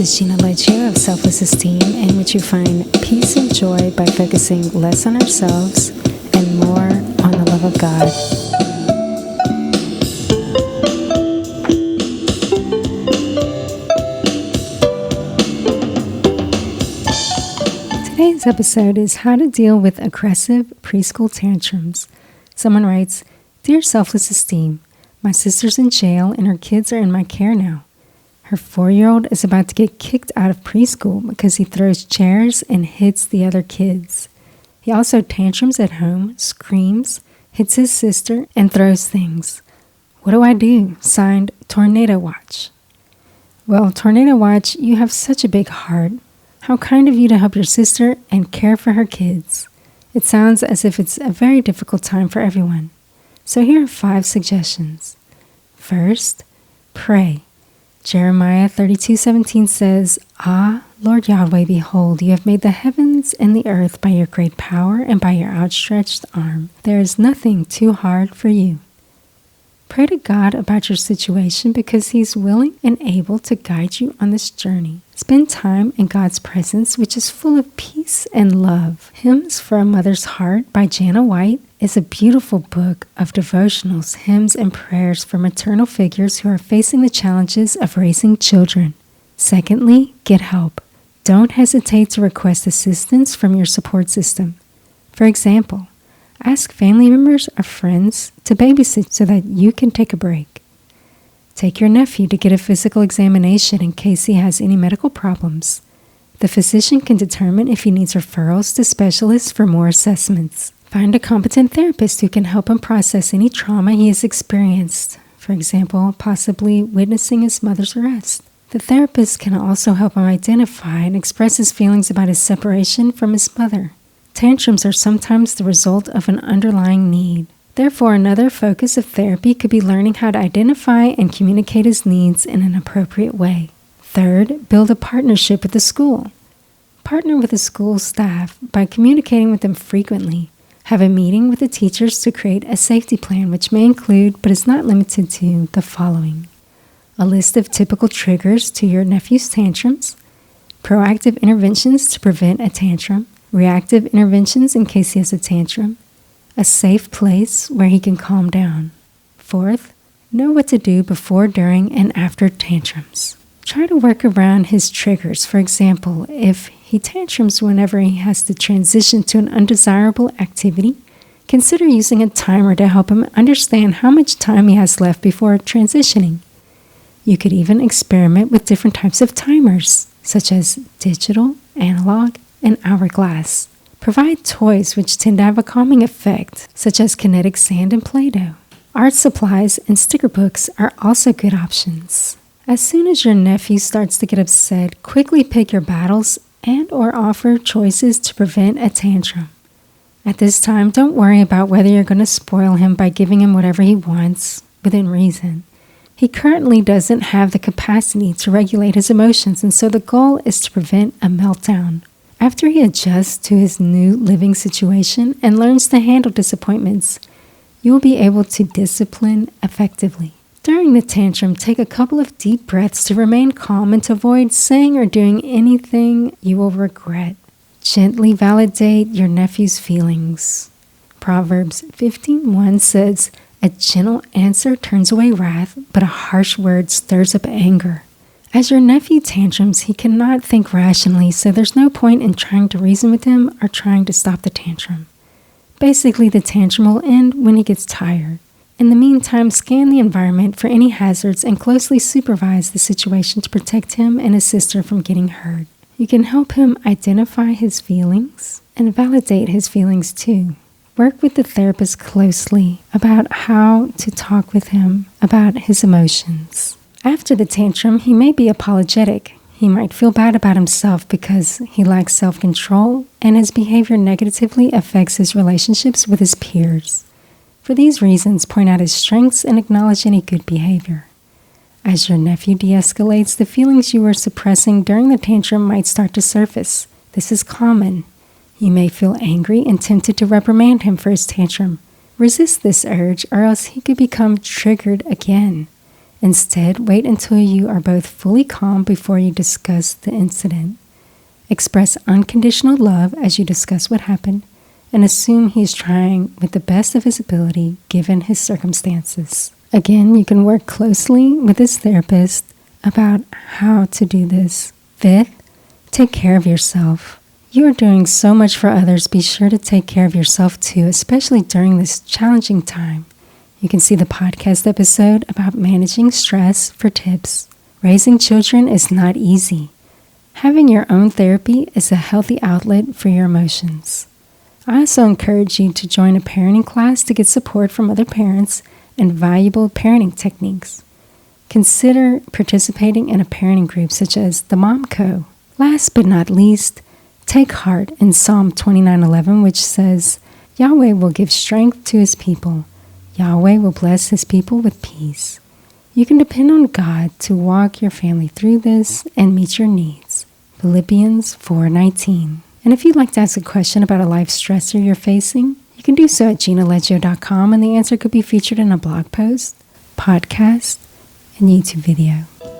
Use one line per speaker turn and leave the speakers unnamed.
is Gina Leccio of Selfless Esteem, in which you find peace and joy by focusing less on ourselves and more on the love of God. Today's episode is how to deal with aggressive preschool tantrums. Someone writes, "Dear Selfless Esteem, my sister's in jail and her kids are in my care now. Her 4-year-old is about to get kicked out of preschool because he throws chairs and hits the other kids. He also tantrums at home, screams, hits his sister, and throws things. What do I do?" Signed, Tornado Watch. Well, Tornado Watch, you have such a big heart. How kind of you to help your sister and care for her kids. It sounds as if it's a very difficult time for everyone. So here are 5 suggestions. First, pray. Jeremiah 32:17 says, "Ah, Lord Yahweh, behold, you have made the heavens and the earth by your great power and by your outstretched arm. There is nothing too hard for you." Pray to God about your situation because He's willing and able to guide you on this journey. Spend time in God's presence, which is full of peace and love. Hymns for a Mother's Heart by Jana White is a beautiful book of devotionals, hymns, and prayers for maternal figures who are facing the challenges of raising children. Secondly, get help. Don't hesitate to request assistance from your support system. For example, ask family members or friends to babysit so that you can take a break. Take your nephew to get a physical examination in case he has any medical problems. The physician can determine if he needs referrals to specialists for more assessments. Find a competent therapist who can help him process any trauma he has experienced, for example, possibly witnessing his mother's arrest. The therapist can also help him identify and express his feelings about his separation from his mother. Tantrums are sometimes the result of an underlying need. Therefore, another focus of therapy could be learning how to identify and communicate his needs in an appropriate way. Third, build a partnership with the school. Partner with the school staff by communicating with them frequently. Have a meeting with the teachers to create a safety plan, which may include, but is not limited to, the following: a list of typical triggers to your nephew's tantrums, proactive interventions to prevent a tantrum, reactive interventions in case he has a tantrum, a safe place where he can calm down. Fourth, know what to do before, during, and after tantrums. Try to work around his triggers. For example, if he tantrums whenever he has to transition to an undesirable activity, consider using a timer to help him understand how much time he has left before transitioning. You could even experiment with different types of timers, such as digital, analog, and hourglass. Provide toys which tend to have a calming effect, such as kinetic sand and Play-Doh. Art supplies and sticker books are also good options. As soon as your nephew starts to get upset, quickly pick your battles and or offer choices to prevent a tantrum. At this time, don't worry about whether you're going to spoil him by giving him whatever he wants, within reason. He currently doesn't have the capacity to regulate his emotions, and so the goal is to prevent a meltdown. After he adjusts to his new living situation and learns to handle disappointments, you will be able to discipline effectively. During the tantrum, take a couple of deep breaths to remain calm and to avoid saying or doing anything you will regret. Gently validate your nephew's feelings. Proverbs 15:1 says, "A gentle answer turns away wrath, but a harsh word stirs up anger." As your nephew tantrums, he cannot think rationally, so there's no point in trying to reason with him or trying to stop the tantrum. Basically, the tantrum will end when he gets tired. In the meantime, scan the environment for any hazards and closely supervise the situation to protect him and his sister from getting hurt. You can help him identify his feelings and validate his feelings too. Work with the therapist closely about how to talk with him about his emotions. After the tantrum, he may be apologetic. He might feel bad about himself because he lacks self-control and his behavior negatively affects his relationships with his peers. For these reasons, point out his strengths and acknowledge any good behavior. As your nephew de-escalates, the feelings you were suppressing during the tantrum might start to surface. This is common. You may feel angry and tempted to reprimand him for his tantrum. Resist this urge, or else he could become triggered again. Instead, wait until you are both fully calm before you discuss the incident. Express unconditional love as you discuss what happened, and assume he is trying with the best of his ability given his circumstances. Again, you can work closely with his therapist about how to do this. Fifth, take care of yourself. You are doing so much for others. Be sure to take care of yourself too, especially during this challenging time. You can see the podcast episode about managing stress for tips. Raising children is not easy. Having your own therapy is a healthy outlet for your emotions. I also encourage you to join a parenting class to get support from other parents and valuable parenting techniques. Consider participating in a parenting group such as the Mom Co. Last but not least, take heart in Psalm 29:11, which says, Yahweh will give strength to his people. Yahweh will bless his people with peace. You can depend on God to walk your family through this and meet your needs. Philippians 4:19. And if you'd like to ask a question about a life stressor you're facing, you can do so at GinaLeggio.com, and the answer could be featured in a blog post, podcast, and YouTube video.